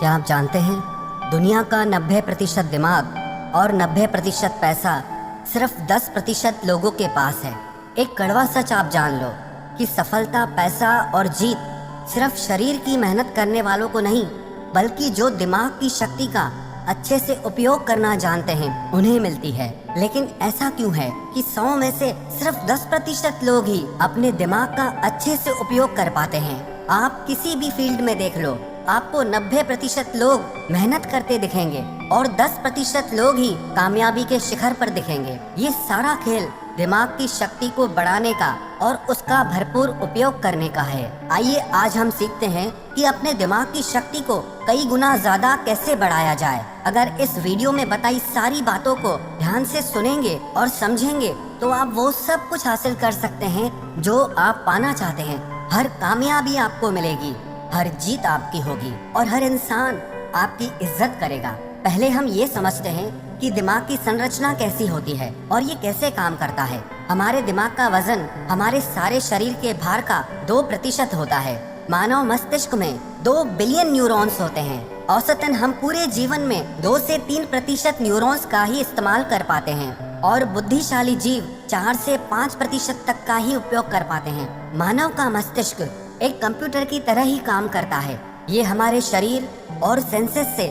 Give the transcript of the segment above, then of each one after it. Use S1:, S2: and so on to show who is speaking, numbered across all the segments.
S1: क्या आप जानते हैं, दुनिया का 90% दिमाग और 90% पैसा सिर्फ 10% लोगों के पास है। एक कड़वा सच आप जान लो कि सफलता, पैसा और जीत सिर्फ शरीर की मेहनत करने वालों को नहीं, बल्कि जो दिमाग की शक्ति का अच्छे से उपयोग करना जानते हैं उन्हें मिलती है। लेकिन ऐसा क्यों है कि 100 में से सिर्फ 10% लोग ही अपने दिमाग का अच्छे से उपयोग कर पाते हैं? आप किसी भी फील्ड में देख लो, आपको 90% लोग मेहनत करते दिखेंगे और 10% लोग ही कामयाबी के शिखर पर दिखेंगे। ये सारा खेल दिमाग की शक्ति को बढ़ाने का और उसका भरपूर उपयोग करने का है। आइए आज हम सीखते हैं कि अपने दिमाग की शक्ति को कई गुना ज्यादा कैसे बढ़ाया जाए। अगर इस वीडियो में बताई सारी बातों को ध्यान से सुनेंगे और समझेंगे तो आप वो सब कुछ हासिल कर सकते हैं जो आप पाना चाहते हैं। हर कामयाबी आपको मिलेगी, हर जीत आपकी होगी और हर इंसान आपकी इज्जत करेगा। पहले हम ये समझते हैं कि दिमाग की संरचना कैसी होती है और ये कैसे काम करता है। हमारे दिमाग का वजन हमारे सारे शरीर के भार का 2% होता है। मानव मस्तिष्क में 2 बिलियन न्यूरॉन्स होते हैं। औसतन हम पूरे जीवन में 2 से 3% न्यूरॉन्स का ही इस्तेमाल कर पाते हैं और बुद्धिशाली जीव 4 से 5% तक का ही उपयोग कर पाते हैं। मानव का मस्तिष्क एक कंप्यूटर की तरह ही काम करता है। ये हमारे शरीर और सेंसेस से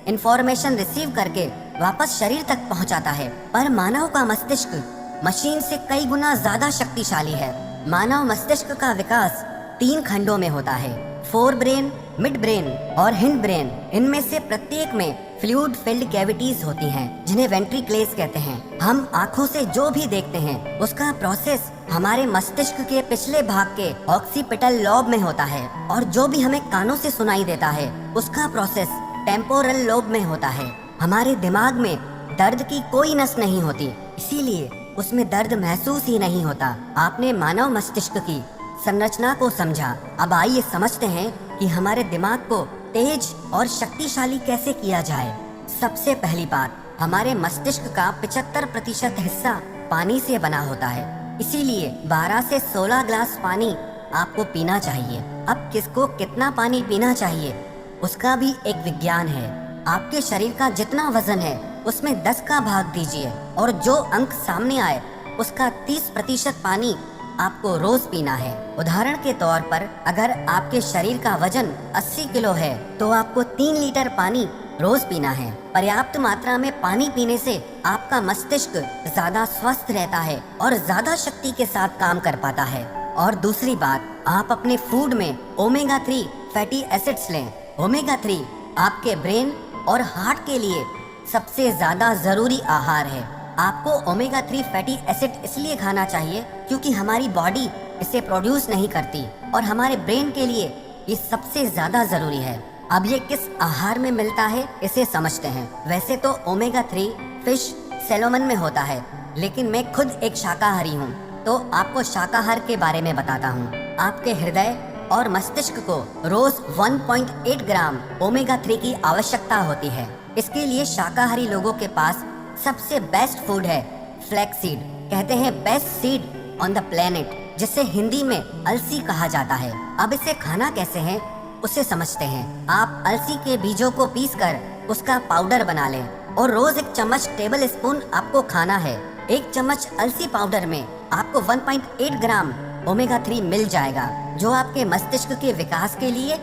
S1: इंफॉर्मेशन रिसीव करके वापस शरीर तक पहुंचाता है। पर मानव का मस्तिष्क मशीन से कई गुना ज्यादा शक्तिशाली है। मानव मस्तिष्क का विकास 3 खंडों में होता है, फोर ब्रेन, मिड ब्रेन और हिंड ब्रेन। इनमें से प्रत्येक में फ्लूइड फिल्ड कैविटीज होती हैं, जिन्हें वेंट्रिकल्स कहते हैं। हम आँखों से जो भी देखते हैं उसका प्रोसेस हमारे मस्तिष्क के पिछले भाग के ऑक्सीपिटल लोब में होता है और जो भी हमें कानों से सुनाई देता है उसका प्रोसेस टेम्पोरल लोब में होता है। हमारे दिमाग में दर्द की कोई नस नहीं होती, इसीलिए उसमें दर्द महसूस ही नहीं होता। आपने मानव मस्तिष्क की संरचना को समझा। अब आइए समझते हैं कि हमारे दिमाग को तेज और शक्तिशाली कैसे किया जाए। सबसे पहली बात, हमारे मस्तिष्क का 75% हिस्सा पानी से बना होता है, इसीलिए 12 से 16 ग्लास पानी आपको पीना चाहिए। अब किसको कितना पानी पीना चाहिए उसका भी एक विज्ञान है। आपके शरीर का जितना वजन है उसमें 10 का भाग दीजिए और जो अंक सामने आए उसका 30% पानी आपको रोज पीना है। उदाहरण के तौर पर अगर आपके शरीर का वजन 80 किलो है तो आपको 3 लीटर पानी रोज पीना है। पर्याप्त मात्रा में पानी पीने से आपका मस्तिष्क ज्यादा स्वस्थ रहता है और ज्यादा शक्ति के साथ काम कर पाता है। और दूसरी बात, आप अपने फूड में ओमेगा 3 फैटी एसिड्स लें। ओमेगा 3 आपके ब्रेन और हार्ट के लिए सबसे ज्यादा जरूरी आहार है। आपको ओमेगा 3 फैटी एसिड इसलिए खाना चाहिए क्योंकि हमारी बॉडी इसे प्रोड्यूस नहीं करती और हमारे ब्रेन के लिए ये सबसे ज्यादा जरूरी है। अब ये किस आहार में मिलता है इसे समझते हैं। वैसे तो ओमेगा 3 फिश, सैल्मन में होता है, लेकिन मैं खुद एक शाकाहारी हूँ तो आपको शाकाहार के बारे में बताता हूँ। आपके हृदय और मस्तिष्क को रोज 1.8 ग्राम ओमेगा 3 की आवश्यकता होती है। इसके लिए शाकाहारी लोगों के पास सबसे बेस्ट फूड है फ्लैक्स सीड। कहते हैं best seed on the planet, जिसे हिंदी में अलसी कहा जाता है। अब इसे खाना कैसे है उसे समझते हैं। आप अलसी के बीजों को पीसकर उसका पाउडर बना लें और रोज 1 चम्मच टेबल स्पून आपको खाना है। 1 चम्मच अलसी पाउडर में आपको 1.8 ग्राम ओमेगा 3 मिल जाएगा, जो आपके मस्तिष्क के विकास के लिए,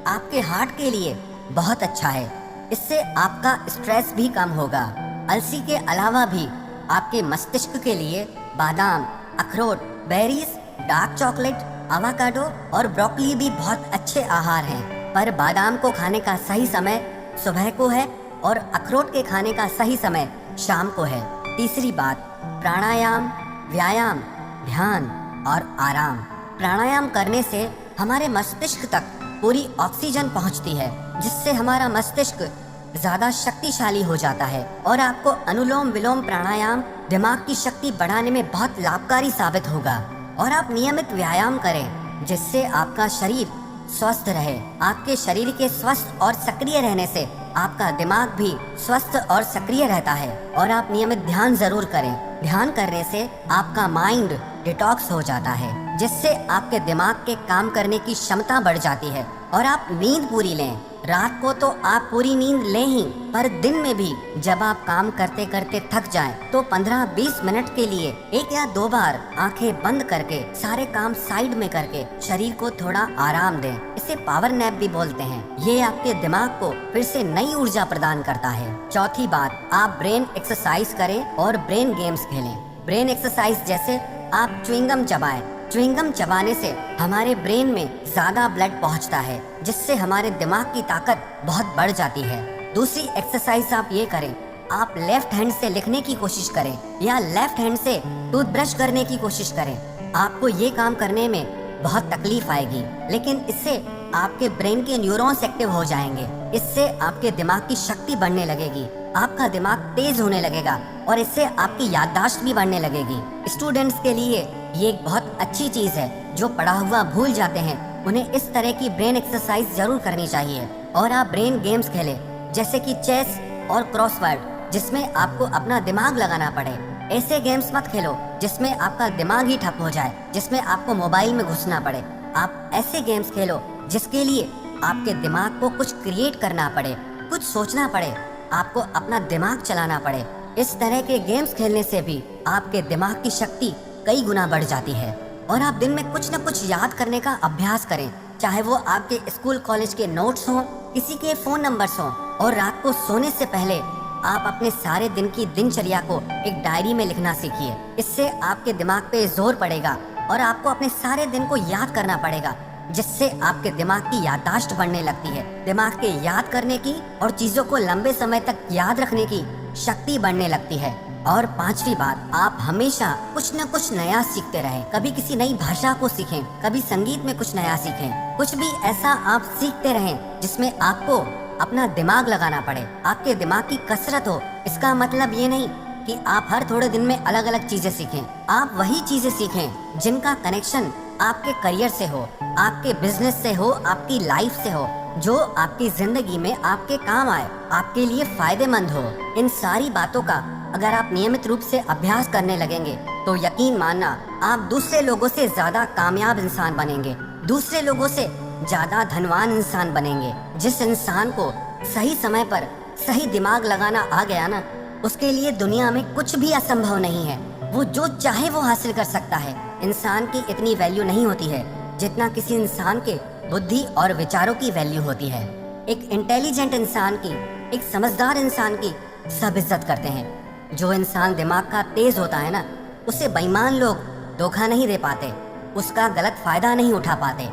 S1: आपके हार्ट के लिए बहुत अच्छा है। इससे आपका स्ट्रेस भी कम होगा। अलसी के अलावा भी आपके मस्तिष्क के लिए बादाम, अखरोट, बेरीज, डार्क चॉकलेट, एवोकाडो और ब्रोकली भी बहुत अच्छे आहार हैं। पर बादाम को खाने का सही समय सुबह को है और अखरोट के खाने का सही समय शाम को है। तीसरी बात, प्राणायाम, व्यायाम, ध्यान और आराम। प्राणायाम करने से हमारे मस्तिष्क तक पूरी ऑक्सीजन पहुंचती है, जिससे हमारा मस्तिष्क ज्यादा शक्तिशाली हो जाता है और आपको अनुलोम विलोम प्राणायाम दिमाग की शक्ति बढ़ाने में बहुत लाभकारी साबित होगा। और आप नियमित व्यायाम करें जिससे आपका शरीर स्वस्थ रहे। आपके शरीर के स्वस्थ और सक्रिय रहने से आपका दिमाग भी स्वस्थ और सक्रिय रहता है। और आप नियमित ध्यान जरूर करें। ध्यान करने से आपका माइंड डिटॉक्स हो जाता है, जिससे आपके दिमाग के काम करने की क्षमता बढ़ जाती है और आप नींद पूरी लें। रात को तो आप पूरी नींद लें ही, पर दिन में भी जब आप काम करते करते थक जाएं, तो 15-20 मिनट के लिए 1 या 2 बार आंखें बंद करके सारे काम साइड में करके शरीर को थोड़ा आराम दें। इसे पावर नैप भी बोलते हैं। ये आपके दिमाग को फिर से नई ऊर्जा प्रदान करता है। चौथी बात, आप ब्रेन एक्सरसाइज करें और ब्रेन गेम्स खेलें। ब्रेन एक्सरसाइज जैसे आप च्युइंगम चबाएं। च्युइंगम चबाने से हमारे ब्रेन में ज्यादा ब्लड पहुंचता है, जिससे हमारे दिमाग की ताकत बहुत बढ़ जाती है। दूसरी एक्सरसाइज आप ये करें, आप लेफ्ट हैंड से लिखने की कोशिश करें या लेफ्ट हैंड से टूथब्रश करने की कोशिश करें। आपको ये काम करने में बहुत तकलीफ आएगी, लेकिन इससे आपके ब्रेन के न्यूरॉन्स एक्टिव हो जाएंगे। इससे आपके दिमाग की शक्ति बढ़ने लगेगी, आपका दिमाग तेज होने लगेगा और इससे आपकी याददाश्त भी बढ़ने लगेगी। स्टूडेंट्स के लिए ये एक बहुत अच्छी चीज है। जो पढ़ा हुआ भूल जाते हैं, उन्हें इस तरह की ब्रेन एक्सरसाइज जरूर करनी चाहिए। और आप ब्रेन गेम्स खेलें, जैसे कि चेस और क्रॉसवर्ड, जिसमें आपको अपना दिमाग लगाना पड़े। ऐसे गेम्स मत खेलो जिसमें आपका दिमाग ही ठप हो जाए, जिसमें आपको मोबाइल में घुसना पड़े। आप ऐसे गेम्स खेलो जिसके लिए आपके दिमाग को कुछ क्रिएट करना पड़े, कुछ सोचना पड़े, आपको अपना दिमाग चलाना पड़े। इस तरह के गेम्स खेलने से भी आपके दिमाग की शक्ति कई गुना बढ़ जाती है। और आप दिन में कुछ न कुछ याद करने का अभ्यास करें, चाहे वो आपके स्कूल कॉलेज के नोट्स हों, किसी के फोन नंबर्स हों। और रात को सोने से पहले आप अपने सारे दिन की दिनचर्या को एक डायरी में लिखना सीखिए। इससे आपके दिमाग पे जोर पड़ेगा और आपको अपने सारे दिन को याद करना पड़ेगा, जिससे आपके दिमाग की याददाश्त बढ़ने लगती है। दिमाग के याद करने की और चीजों को लंबे समय तक याद रखने की शक्ति बढ़ने लगती है। और पांचवी बात, आप हमेशा कुछ न कुछ नया सीखते रहें। कभी किसी नई भाषा को सीखें, कभी संगीत में कुछ नया सीखें। कुछ भी ऐसा आप सीखते रहें जिसमें आपको अपना दिमाग लगाना पड़े, आपके दिमाग की कसरत हो। इसका मतलब ये नहीं कि आप हर थोड़े दिन में अलग अलग चीजें सीखें। आप वही चीजें सीखें जिनका कनेक्शन आपके करियर से हो, आपके बिजनेस से हो, आपकी लाइफ से हो, जो आपकी जिंदगी में आपके काम आए, आपके लिए फायदेमंद हो। इन सारी बातों का अगर आप नियमित रूप से अभ्यास करने लगेंगे, तो यकीन मानना आप दूसरे लोगों से ज्यादा कामयाब इंसान बनेंगे, दूसरे लोगों से ज्यादा धनवान इंसान बनेंगे। जिस इंसान को सही समय पर सही दिमाग लगाना आ गया ना, उसके लिए दुनिया में कुछ भी असंभव नहीं है। वो जो चाहे वो हासिल कर सकता है। इंसान की इतनी वैल्यू नहीं होती है जितना किसी इंसान के बुद्धि और विचारों की वैल्यू होती है। एक इंटेलिजेंट इंसान की, एक समझदार इंसान की सब इज्जत करते हैं। जो इंसान दिमाग का तेज होता है ना, उसे बेईमान लोग धोखा नहीं दे पाते, उसका गलत फायदा नहीं उठा पाते।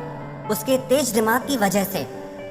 S1: उसके तेज दिमाग की वजह से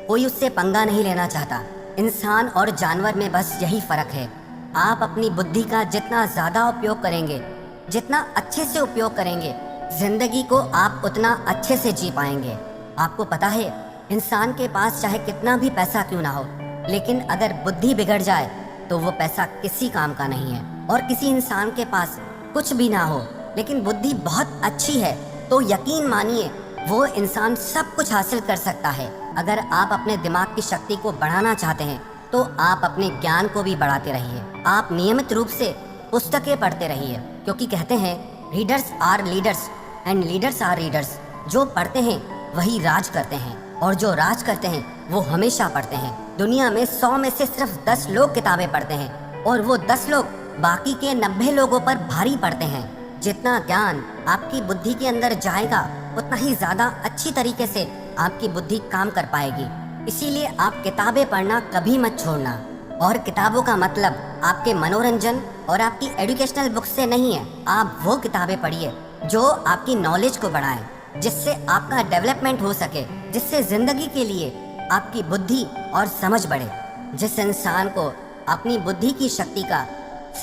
S1: कोई उससे पंगा नहीं लेना चाहता। इंसान और जानवर में बस यही फर्क है। आप अपनी बुद्धि का जितना ज्यादा उपयोग करेंगे, जितना अच्छे से उपयोग करेंगे, जिंदगी को आप उतना अच्छे से जी पाएंगे। आपको पता है, इंसान के पास चाहे कितना भी पैसा क्यों ना हो, लेकिन अगर बुद्धि बिगड़ जाए तो वो पैसा किसी काम का नहीं है। और किसी इंसान के पास कुछ भी ना हो लेकिन बुद्धि बहुत अच्छी है, तो यकीन मानिए वो इंसान सब कुछ हासिल कर सकता है। अगर आप अपने दिमाग की शक्ति को बढ़ाना चाहते हैं, तो आप अपने ज्ञान को भी बढ़ाते रहिए। आप नियमित रूप से पुस्तकें पढ़ते रहिए, क्योंकि कहते हैं readers are leaders and leaders are readers. जो पढ़ते हैं वही राज करते हैं, और जो राज करते हैं वो हमेशा पढ़ते हैं। दुनिया में 100 में से सिर्फ 10 लोग किताबें पढ़ते हैं, और वो 10 लोग बाकी के 90 लोगों पर भारी पड़ते हैं। जितना ज्ञान आपकी बुद्धि के अंदर जाएगा, उतना ही ज्यादा अच्छी तरीके से आपकी बुद्धि काम कर पाएगी। इसीलिए आप किताबें पढ़ना कभी मत छोड़ना। और किताबों का मतलब आपके मनोरंजन और आपकी एजुकेशनल बुक से नहीं है। आप वो किताबें पढ़िए जो आपकी नॉलेज को बढ़ाएं, जिससे आपका डेवलपमेंट हो सके, जिससे जिंदगी के लिए आपकी बुद्धि और समझ बढ़े। जिस इंसान को अपनी बुद्धि की शक्ति का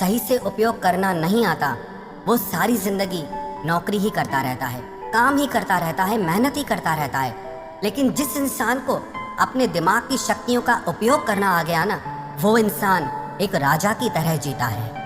S1: सही से उपयोग करना नहीं आता, वो सारी जिंदगी नौकरी ही करता रहता है, काम ही करता रहता है, मेहनत ही करता रहता है। लेकिन जिस इंसान को अपने दिमाग की शक्तियों का उपयोग करना आ गया ना, वो इंसान एक राजा की तरह जीता है।